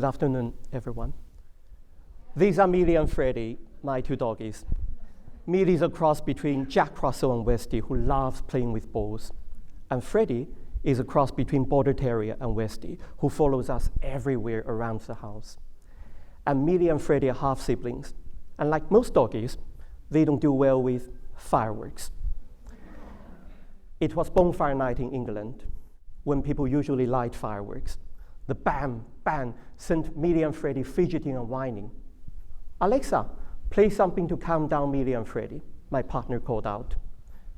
Good afternoon, everyone. These are Millie and Freddie, my two doggies. Millie's a cross between Jack Russell and Westie, who loves playing with balls. And Freddie is a cross between Border Terrier and Westie, who follows us everywhere around the house. And Millie and Freddie are half-siblings. And like most doggies, they don't do well with fireworks. It was bonfire night in England, when people usually light fireworks. The bam, bam sent Millie and Freddie fidgeting and whining. "Alexa, play something to calm down Millie and Freddie," my partner called out.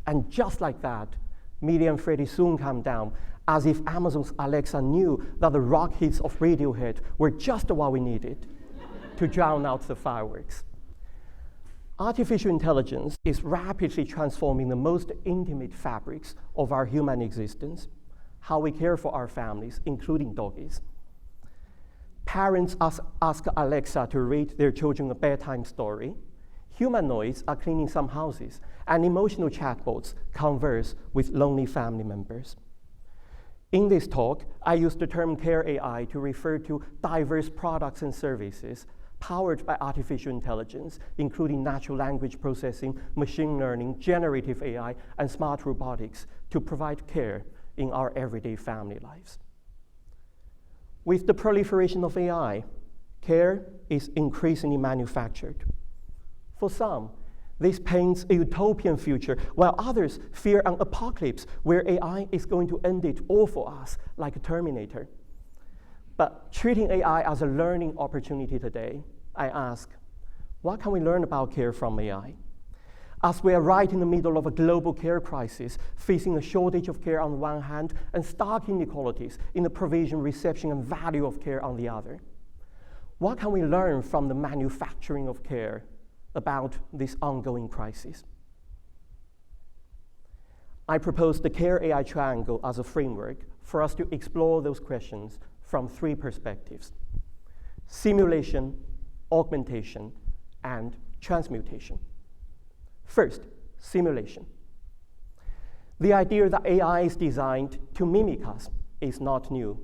And just like that, Millie and Freddie soon calmed down, as if Amazon's Alexa knew that the rock hits of Radiohead were just what we needed to drown out the fireworks. Artificial intelligence is rapidly transforming the most intimate fabrics of our human existence, how we care for our families, including doggies. Parents ask Alexa to read their children a bedtime story. Humanoids are cleaning some houses, and emotional chatbots converse with lonely family members. In this talk, I use the term Care AI to refer to diverse products and services powered by artificial intelligence, including natural language processing, machine learning, generative AI, and smart robotics to provide care in our everyday family lives. With the proliferation of AI, care is increasingly manufactured. For some, this paints a utopian future, while others fear an apocalypse where AI is going to end it all for us, like a Terminator. But treating AI as a learning opportunity today, I ask, what can we learn about care from AI? As we are right in the middle of a global care crisis, facing a shortage of care on the one hand and stark inequalities in the provision, reception, and value of care on the other. What can we learn from the manufacturing of care about this ongoing crisis? I propose the Care AI triangle as a framework for us to explore those questions from three perspectives: simulation, augmentation, and transmutation. First, simulation. The idea that AI is designed to mimic us is not new.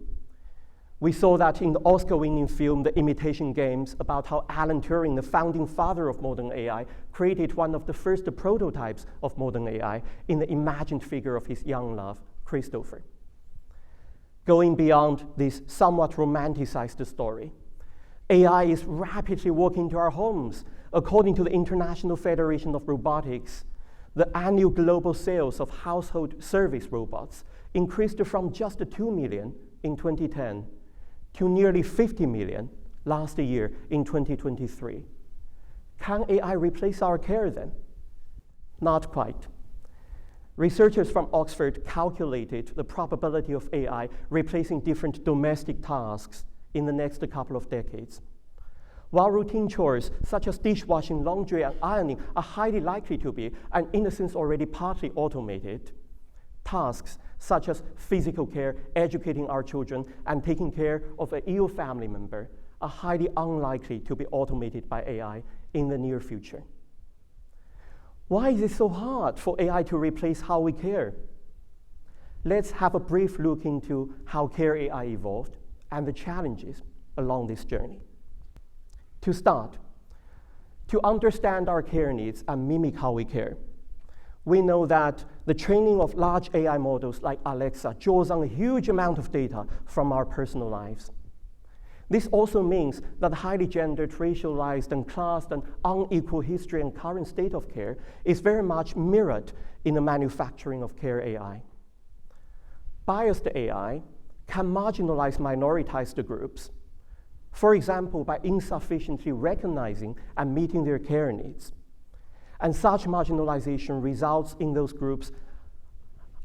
We saw that in the Oscar-winning film, The Imitation Games, about how Alan Turing, the founding father of modern AI, created one of the first prototypes of modern AI in the imagined figure of his young love, Christopher. Going beyond this somewhat romanticized story, AI is rapidly walking into our homes. According to the International Federation of Robotics, the annual global sales of household service robots increased from just 2 million in 2010 to nearly 50 million last year in 2023. Can AI replace our care then? Not quite. Researchers from Oxford calculated the probability of AI replacing different domestic tasks in the next couple of decades. While routine chores such as dishwashing, laundry, and ironing are highly likely to be, and in a sense already partly automated, tasks such as physical care, educating our children, and taking care of an ill family member are highly unlikely to be automated by AI in the near future. Why is it so hard for AI to replace how we care? Let's have a brief look into how Care AI evolved and the challenges along this journey. To start, to understand our care needs and mimic how we care, we know that the training of large AI models like Alexa draws on a huge amount of data from our personal lives. This also means that highly gendered, racialized, and classed and unequal history and current state of care is very much mirrored in the manufacturing of Care AI. Biased AI can marginalize minoritized groups, for example, by insufficiently recognizing and meeting their care needs. And such marginalization results in those groups'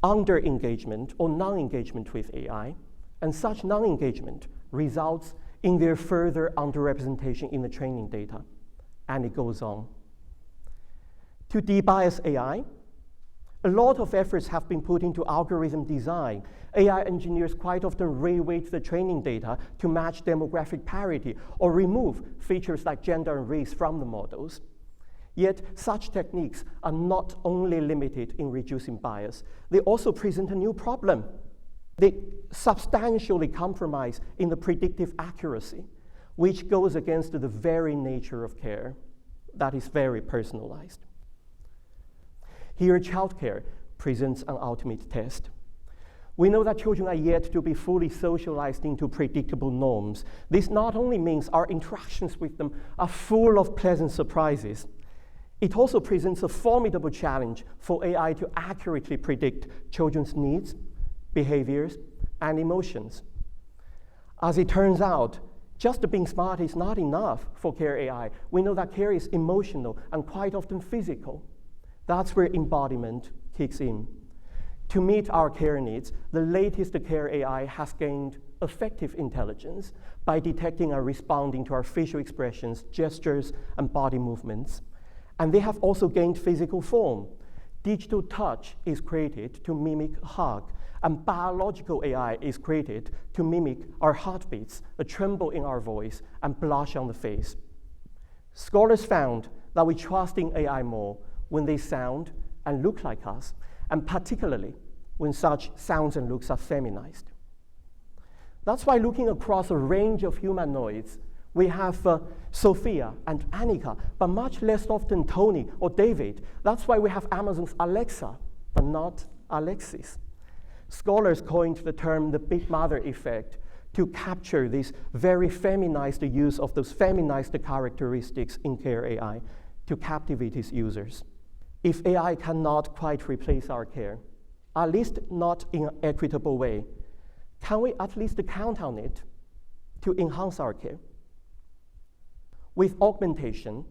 under-engagement or non-engagement with AI, and such non-engagement results in their further underrepresentation in the training data, and it goes on. To debias AI, a lot of efforts have been put into algorithm design. AI engineers quite often reweight the training data to match demographic parity or remove features like gender and race from the models. Yet such techniques are not only limited in reducing bias, they also present a new problem. They substantially compromise in the predictive accuracy. which goes against the very nature of care that is very personalized. Here, childcare presents an ultimate test. We know that children are yet to be fully socialized into predictable norms. This not only means our interactions with them are full of pleasant surprises, it also presents a formidable challenge for AI to accurately predict children's needs, behaviors, and emotions. As it turns out, just being smart is not enough for care AI. We know that care is emotional and quite often physical. That's where embodiment kicks in. To meet our care needs, the latest care AI has gained affective intelligence by detecting and responding to our facial expressions, gestures, and body movements. And they have also gained physical form. Digital touch is created to mimic a hug, and biological AI is created to mimic our heartbeats, a tremble in our voice, and blush on the face. Scholars found that we trust in AI more when they sound and look like us, and particularly when such sounds and looks are feminized. That's why looking across a range of humanoids, we have Sophia and Annika, but much less often Tony or David. That's why we have Amazon's Alexa, but not Alexis. Scholars coined the term the Big Mother effect to capture this very feminized use of those feminized characteristics in care AI to captivate its users. If AI cannot quite replace our care, at least not in an equitable way, can we at least count on it to enhance our care? With augmentation,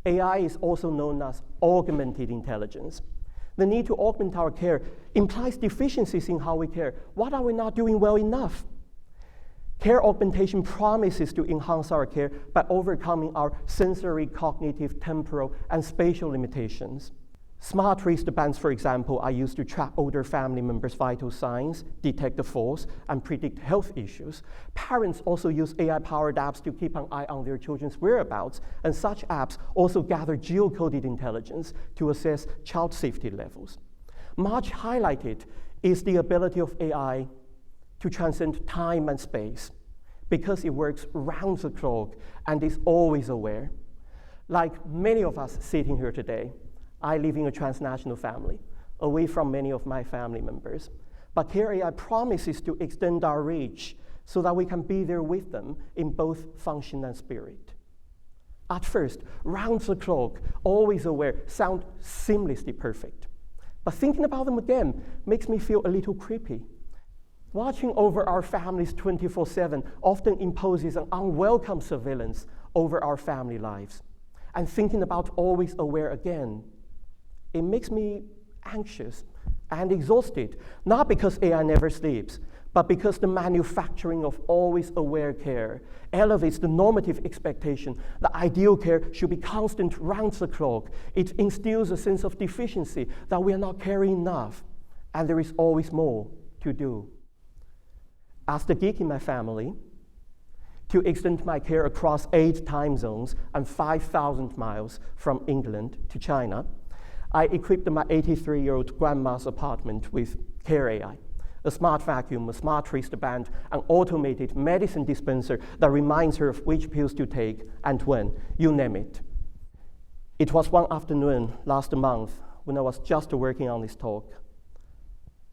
AI is also known as augmented intelligence. The need to augment our care implies deficiencies in how we care. What are we not doing well enough? Care augmentation promises to enhance our care by overcoming our sensory, cognitive, temporal, and spatial limitations. Smart wristbands, for example, are used to track older family members' vital signs, detect the falls, and predict health issues. Parents also use AI-powered apps to keep an eye on their children's whereabouts, and such apps also gather geocoded intelligence to assess child safety levels. Much highlighted is the ability of AI to transcend time and space because it works round the clock and is always aware. Like many of us sitting here today, I live in a transnational family, away from many of my family members. But Care AI promises to extend our reach so that we can be there with them in both function and spirit. At first, round the clock, always aware, sound seamlessly perfect. But thinking about them again makes me feel a little creepy. Watching over our families 24/7 often imposes an unwelcome surveillance over our family lives. And thinking about always aware again, it makes me anxious and exhausted, not because AI never sleeps, but because the manufacturing of always aware care elevates the normative expectation that ideal care should be constant round the clock. It instills a sense of deficiency that we are not caring enough, and there is always more to do. As the geek in my family, to extend my care across 8 time zones and 5,000 miles from England to China, I equipped my 83-year-old grandma's apartment with Care AI, a smart vacuum, a smart wristband, an automated medicine dispenser that reminds her of which pills to take and when, you name it. It was one afternoon last month when I was just working on this talk.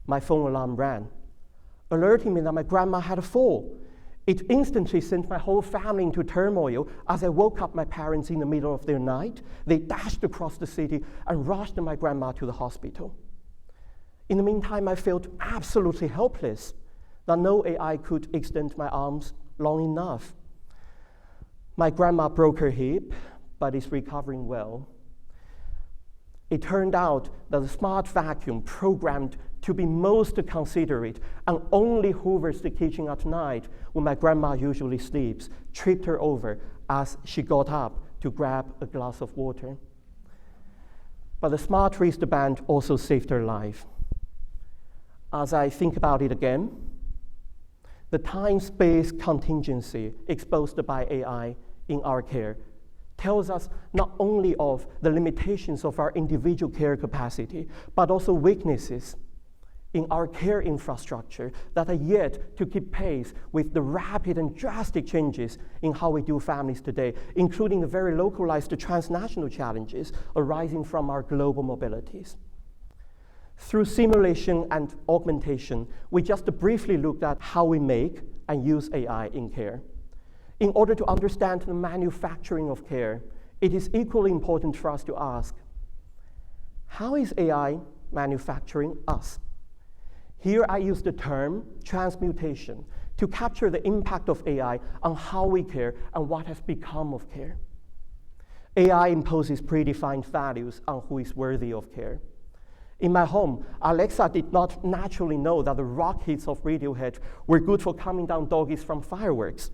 My phone alarm rang, alerting me that my grandma had a fall. It instantly sent my whole family into turmoil. As I woke up my parents in the middle of their night, they dashed across the city and rushed my grandma to the hospital. In the meantime, I felt absolutely helpless, that no AI could extend my arms long enough. My grandma broke her hip, but is recovering well. It turned out that the smart vacuum programmed to be most considerate and only hoovers the kitchen at night when my grandma usually sleeps, tripped her over as she got up to grab a glass of water. But the smart wristband also saved her life. As I think about it again, the time-space contingency exposed by AI in our care tells us not only of the limitations of our individual care capacity, but also weaknesses in our care infrastructure that are yet to keep pace with the rapid and drastic changes in how we do families today, including the very localized transnational challenges arising from our global mobilities. Through simulation and augmentation, we just briefly looked at how we make and use AI in care. In order to understand the manufacturing of care, it is equally important for us to ask, how is AI manufacturing us? Here I use the term transmutation to capture the impact of AI on how we care and what has become of care. AI imposes predefined values on who is worthy of care. In my home, Alexa did not naturally know that the rock hits of Radiohead were good for calming down doggies from fireworks.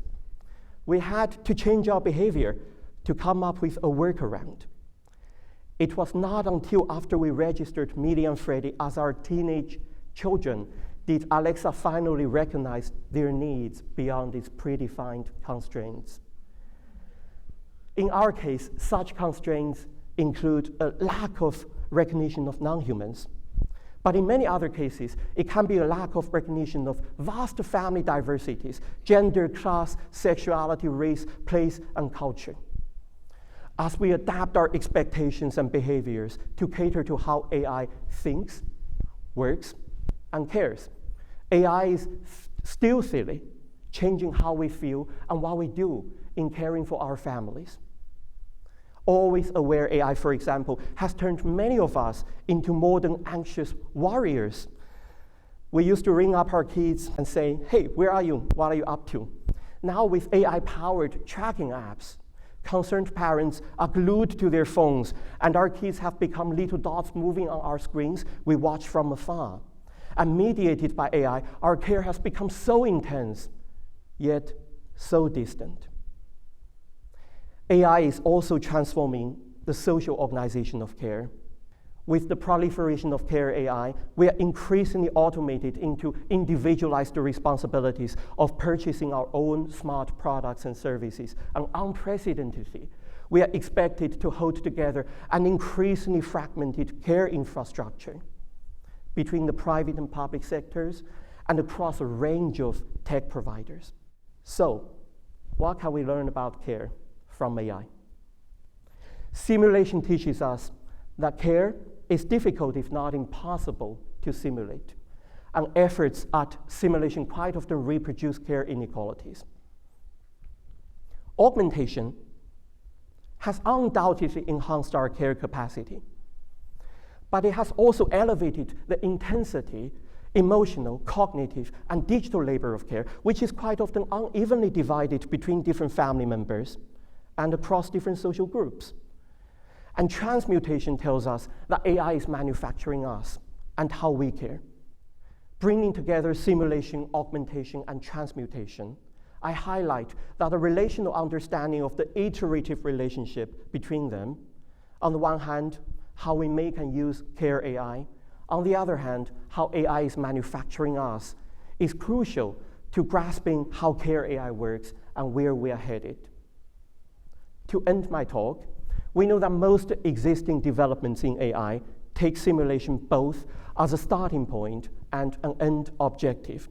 We had to change our behavior to come up with a workaround. It was not until after we registered Millie and Freddie as our teenage children did Alexa finally recognize their needs beyond its predefined constraints. In our case, such constraints include a lack of recognition of non-humans. But in many other cases, it can be a lack of recognition of vast family diversities, gender, class, sexuality, race, place, and culture. As we adapt our expectations and behaviors to cater to how AI thinks, works, and cares, AI is stealthily changing how we feel and what we do in caring for our families. Always aware AI, for example, has turned many of us into modern anxious warriors. We used to ring up our kids and say, hey, where are you? What are you up to? Now with AI-powered tracking apps, concerned parents are glued to their phones, and our kids have become little dots moving on our screens we watch from afar. And mediated by AI, our care has become so intense, yet so distant. AI is also transforming the social organization of care. With the proliferation of care AI, we are increasingly automated into individualized responsibilities of purchasing our own smart products and services. And unprecedentedly, we are expected to hold together an increasingly fragmented care infrastructure between the private and public sectors and across a range of tech providers. So, what can we learn about care from AI? Simulation teaches us that care is difficult, if not impossible, to simulate, and efforts at simulation quite often reproduce care inequalities. Augmentation has undoubtedly enhanced our care capacity, but it has also elevated the intensity, emotional, cognitive, and digital labor of care, which is quite often unevenly divided between different family members and across different social groups. And transmutation tells us that AI is manufacturing us and how we care. Bringing together simulation, augmentation, and transmutation, I highlight that a relational understanding of the iterative relationship between them, on the one hand, how we make and use care AI, on the other hand, how AI is manufacturing us, is crucial to grasping how care AI works and where we are headed. To end my talk, we know that most existing developments in AI take simulation both as a starting point and an end objective.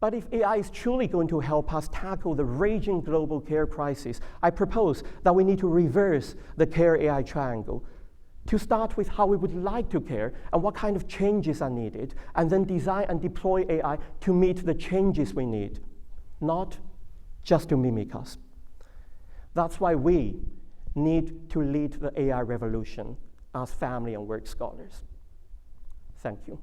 But if AI is truly going to help us tackle the raging global care crisis, I propose that we need to reverse the care AI triangle, to start with how we would like to care and what kind of changes are needed, and then design and deploy AI to meet the changes we need, not just to mimic us. That's why we need to lead the AI revolution as family and work scholars. Thank you.